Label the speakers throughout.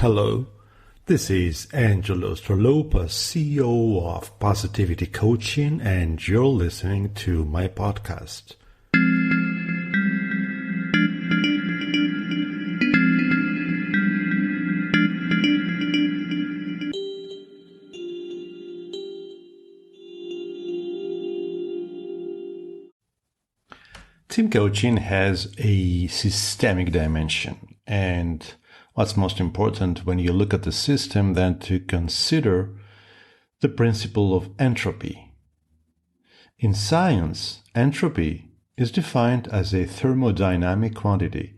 Speaker 1: Hello, this is Angelo Stralopa, CEO of Positivity Coaching, and you're listening to my podcast. Team coaching has a systemic dimension, and what's most important when you look at the system than to consider the principle of entropy. In science, entropy is defined as a thermodynamic quantity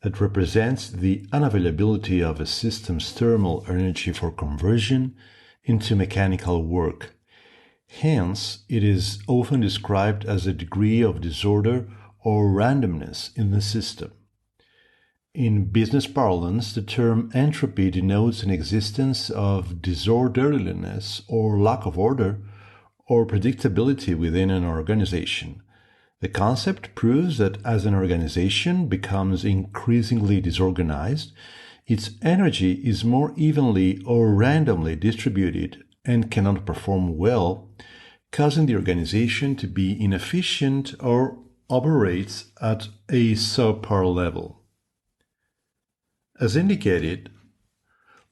Speaker 1: that represents the unavailability of a system's thermal energy for conversion into mechanical work. Hence, it is often described as a degree of disorder or randomness in the system. In business parlance, the term entropy denotes an existence of disorderliness or lack of order or predictability within an organization. The concept proves that as an organization becomes increasingly disorganized, its energy is more evenly or randomly distributed and cannot perform well, causing the organization to be inefficient or operates at a subpar level. As indicated,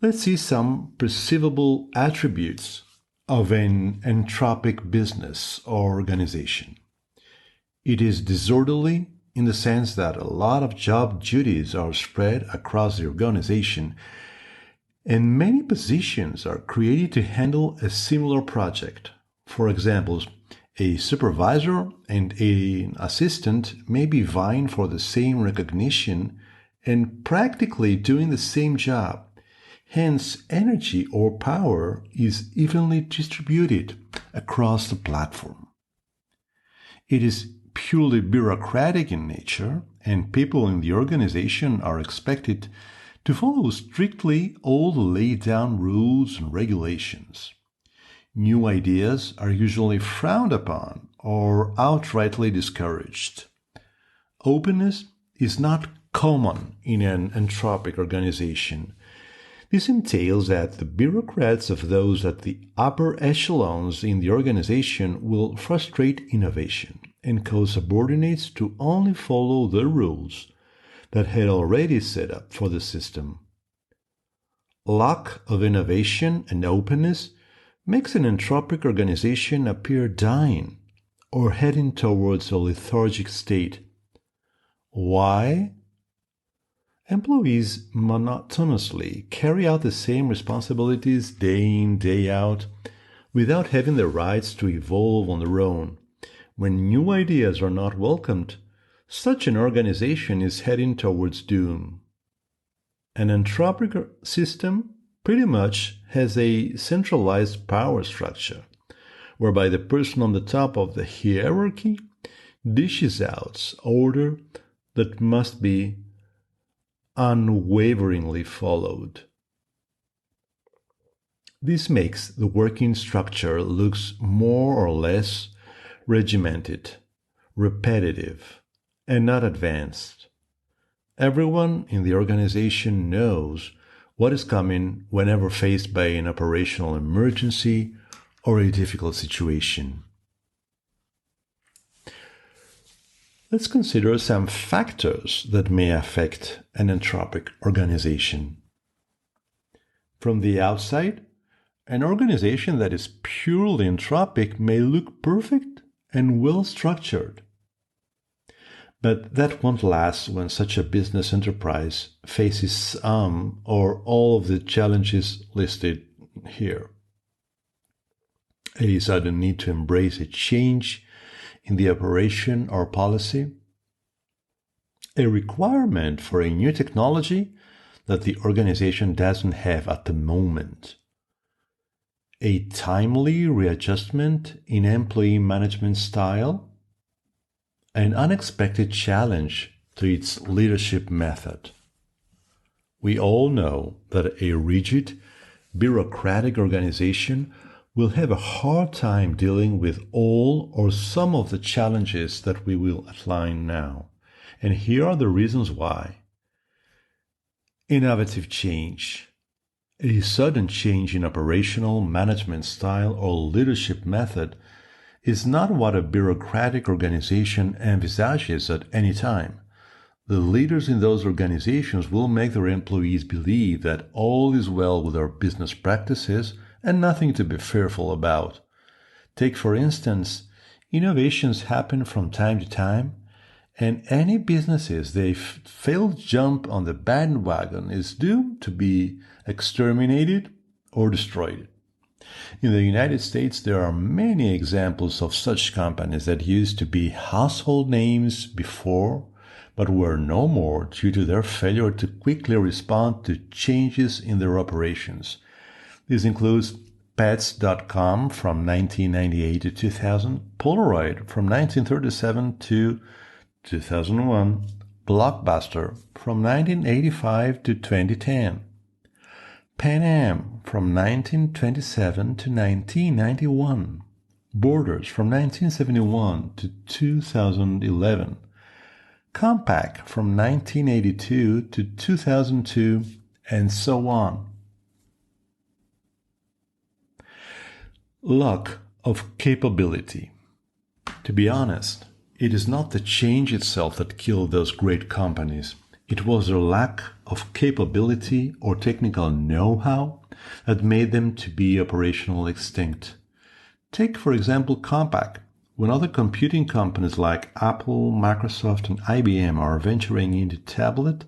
Speaker 1: let's see some perceivable attributes of an entropic business or organization. It is disorderly in the sense that a lot of job duties are spread across the organization, and many positions are created to handle a similar project. For example, a supervisor and an assistant may be vying for the same recognition and practically doing the same job. Hence, energy or power is evenly distributed across the platform. It is purely bureaucratic in nature, and people in the organization are expected to follow strictly all the laid down rules and regulations. New ideas are usually frowned upon or outrightly discouraged. Openness is not common in an entropic organization. This entails that the bureaucrats of those at the upper echelons in the organization will frustrate innovation and cause subordinates to only follow the rules that had already set up for the system. Lack of innovation and openness makes an entropic organization appear dying or heading towards a lethargic state. Why? Employees monotonously carry out the same responsibilities day in, day out, without having the rights to evolve on their own. When new ideas are not welcomed, such an organization is heading towards doom. An entropic system pretty much has a centralized power structure, whereby the person on the top of the hierarchy dishes out order that must be unwaveringly followed. This makes the working structure looks more or less regimented, repetitive, and not advanced. Everyone in the organization knows what is coming whenever faced by an operational emergency or a difficult situation. Let's consider some factors that may affect an entropic organization. From the outside, an organization that is purely entropic may look perfect and well structured. But that won't last when such a business enterprise faces some or all of the challenges listed here. A sudden need to embrace a change in the operation or policy, a requirement for a new technology that the organization doesn't have at the moment, a timely readjustment in employee management style, an unexpected challenge to its leadership method. We all know that a rigid, bureaucratic organization will have a hard time dealing with all or some of the challenges that we will outline now. And here are the reasons why. Innovative change. A sudden change in operational management style or leadership method is not what a bureaucratic organization envisages at any time. The leaders in those organizations will make their employees believe that all is well with their business practices and nothing to be fearful about. Take, for instance, innovations happen from time to time, and any businesses they fail to jump on the bandwagon is doomed to be exterminated or destroyed. In the United States, there are many examples of such companies that used to be household names before, but were no more due to their failure to quickly respond to changes in their operations. This includes Pets.com from 1998 to 2000, Polaroid from 1937 to 2001, Blockbuster from 1985 to 2010, Pan Am from 1927 to 1991, Borders from 1971 to 2011, Compaq from 1982 to 2002, and so on. Lack of capability. To be honest, it is not the change itself that killed those great companies. It was their lack of capability or technical know-how that made them to be operationally extinct. Take, for example, Compaq. When other computing companies like Apple, Microsoft, and IBM are venturing into tablet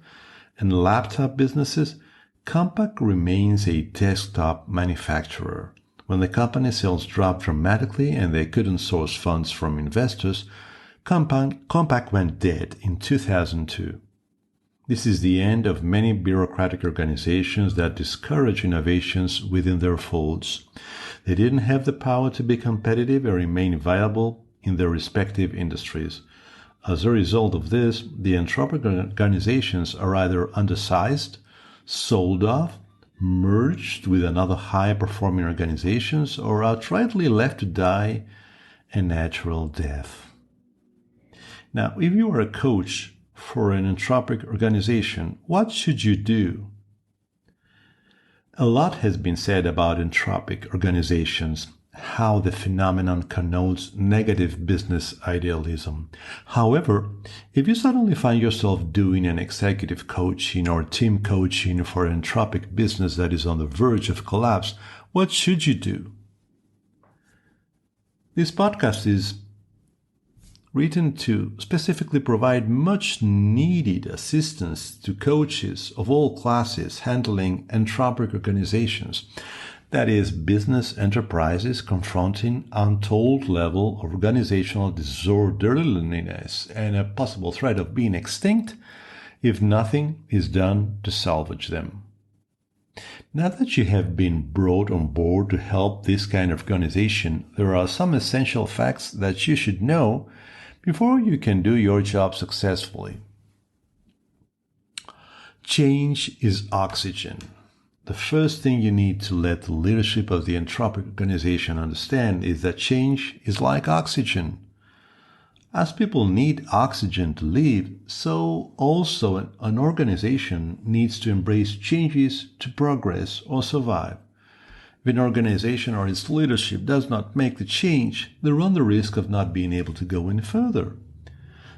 Speaker 1: and laptop businesses, Compaq remains a desktop manufacturer. When the company's sales dropped dramatically and they couldn't source funds from investors, Compaq went dead in 2002. This is the end of many bureaucratic organizations that discourage innovations within their folds. They didn't have the power to be competitive and remain viable in their respective industries. As a result of this, the entropic organizations are either undersized, sold off, merged with another high-performing organizations, or outrightly left to die a natural death. Now, if you are a coach for an entropic organization, what should you do? A lot has been said about entropic organizations, how the phenomenon connotes negative business idealism. However, if you suddenly find yourself doing an executive coaching or team coaching for an entropic business that is on the verge of collapse, what should you do? This podcast is written to specifically provide much needed assistance to coaches of all classes handling entropic organizations. That is, business enterprises confronting untold level of organizational disorderliness and a possible threat of being extinct if nothing is done to salvage them. Now that you have been brought on board to help this kind of organization, there are some essential facts that you should know before you can do your job successfully. Change is oxygen. The first thing you need to let the leadership of the entropic organization understand is that change is like oxygen. As people need oxygen to live, so also an organization needs to embrace changes to progress or survive. If an organization or its leadership does not make the change, they run the risk of not being able to go any further.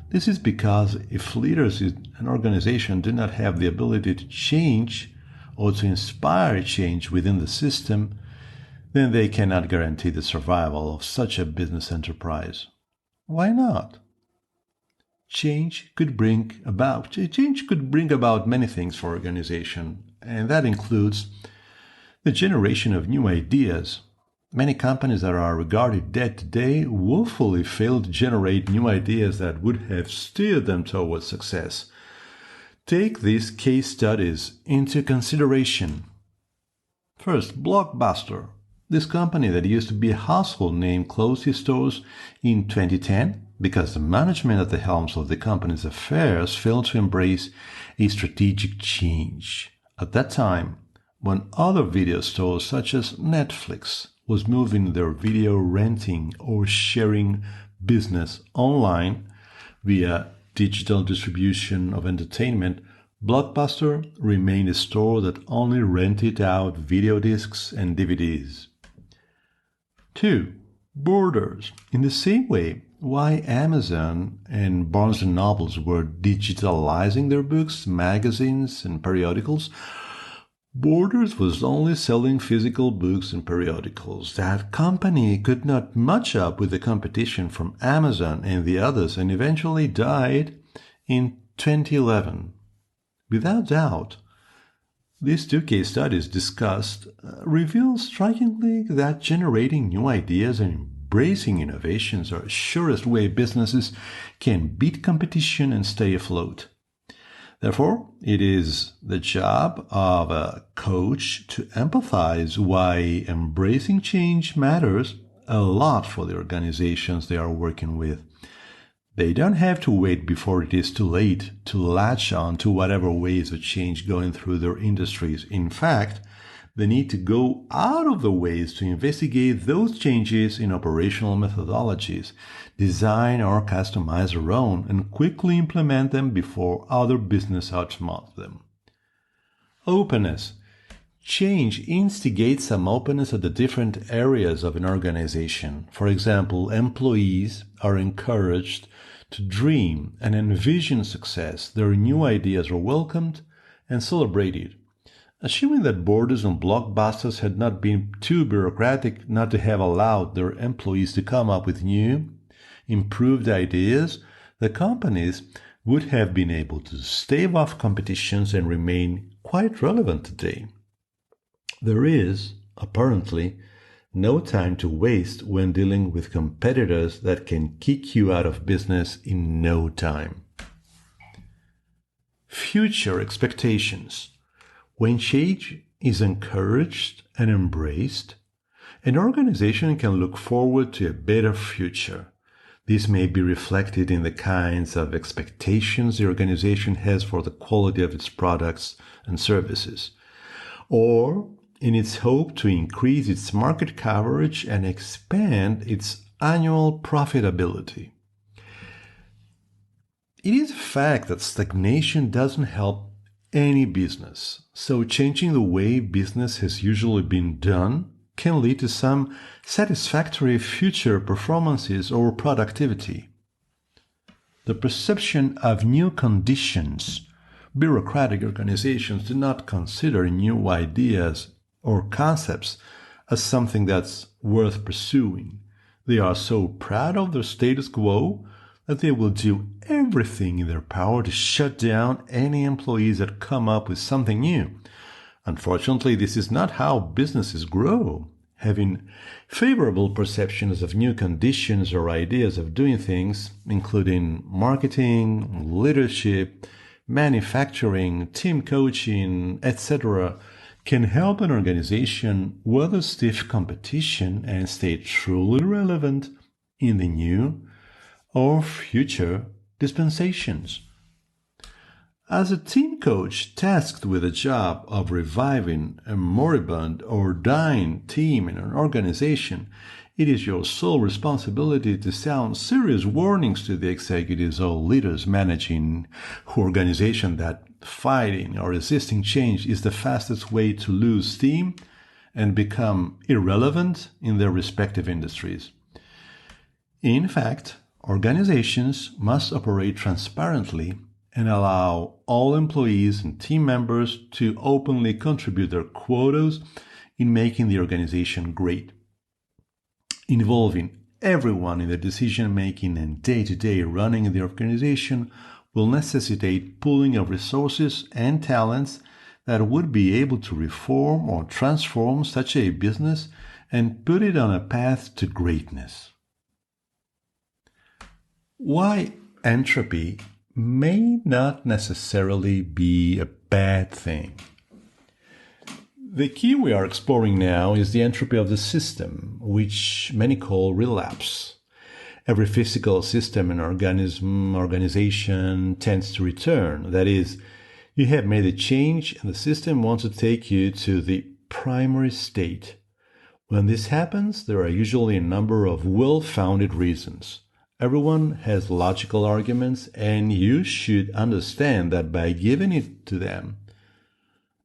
Speaker 1: This is because if leaders in an organization do not have the ability to change or to inspire change within the system, then they cannot guarantee the survival of such a business enterprise. Why not? Change could bring about many things for an organization, and that includes the generation of new ideas. Many companies that are regarded dead today woefully fail to generate new ideas that would have steered them towards success. Take these case studies into consideration. First, Blockbuster. This company that used to be a household name closed its stores in 2010 because the management at the helms of the company's affairs failed to embrace a strategic change. At that time, when other video stores such as Netflix was moving their video renting or sharing business online via digital distribution of entertainment, Blockbuster remained a store that only rented out video discs and DVDs. 2. Borders. In the same way, why Amazon and Barnes & Nobles were digitalizing their books, magazines, and periodicals, Borders was only selling physical books and periodicals. That company could not match up with the competition from Amazon and the others and eventually died in 2011. Without doubt, these two case studies discussed reveal strikingly that generating new ideas and embracing innovations are the surest way businesses can beat competition and stay afloat. Therefore, it is the job of a coach to empathize why embracing change matters a lot for the organizations they are working with. They don't have to wait before it is too late to latch on to whatever waves of change going through their industries. In fact, they need to go out of the ways to investigate those changes in operational methodologies, design or customize their own, and quickly implement them before other business outsmart them. Openness. Change instigates some openness at the different areas of an organization. For example, employees are encouraged to dream and envision success. Their new ideas are welcomed and celebrated. Assuming that Borders and Blockbusters had not been too bureaucratic not to have allowed their employees to come up with new, improved ideas, the companies would have been able to stave off competitions and remain quite relevant today. There is, apparently, no time to waste when dealing with competitors that can kick you out of business in no time. Future expectations. When change is encouraged and embraced, an organization can look forward to a better future. This may be reflected in the kinds of expectations the organization has for the quality of its products and services, or in its hope to increase its market coverage and expand its annual profitability. It is a fact that stagnation doesn't help any business, so changing the way business has usually been done can lead to some satisfactory future performances or productivity. The perception of new conditions. Bureaucratic organizations do not consider new ideas or concepts as something that's worth pursuing. They are so proud of their status quo that they will do everything in their power to shut down any employees that come up with something new. Unfortunately, this is not how businesses grow. Having favorable perceptions of new conditions or ideas of doing things, including marketing, leadership, manufacturing, team coaching, etc., can help an organization weather stiff competition and stay truly relevant in the new or future dispensations. As a team coach tasked with the job of reviving a moribund or dying team in an organization, it is your sole responsibility to sound serious warnings to the executives or leaders managing organization that fighting or resisting change is the fastest way to lose steam and become irrelevant in their respective industries. In fact, organizations must operate transparently and allow all employees and team members to openly contribute their quotas in making the organization great. Involving everyone in the decision-making and day-to-day running of the organization will necessitate pooling of resources and talents that would be able to reform or transform such a business and put it on a path to greatness. Why entropy may not necessarily be a bad thing. The key we are exploring now is the entropy of the system, which many call relapse. Every physical system and organization tends to return. That is, you have made a change and the system wants to take you to the primary state. When this happens, there are usually a number of well-founded reasons. Everyone has logical arguments, and you should understand that by giving it to them,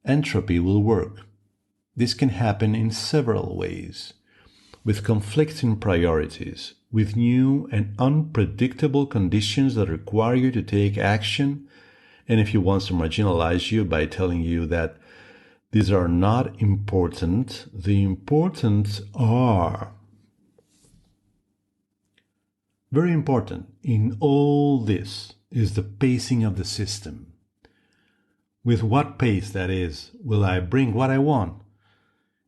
Speaker 1: entropy will work. This can happen in several ways: with conflicting priorities, with new and unpredictable conditions that require you to take action, and if he wants to marginalize you by telling you that these are not important, the important are. Very important in all this is the pacing of the system. With what pace, that is, will I bring what I want?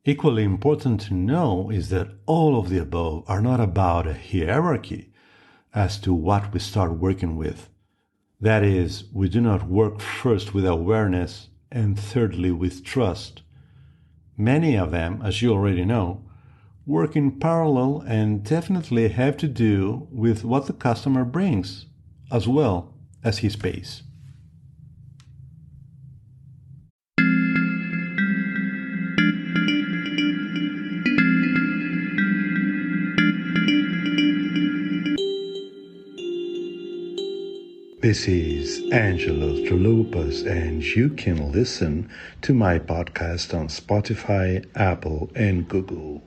Speaker 1: Equally important to know is that all of the above are not about a hierarchy as to what we start working with. That is, we do not work first with awareness and thirdly with trust. Many of them, as you already know, work in parallel and definitely have to do with what the customer brings, as well as his pace. This is Angelos Trolupas, and you can listen to my podcast on Spotify, Apple, and Google.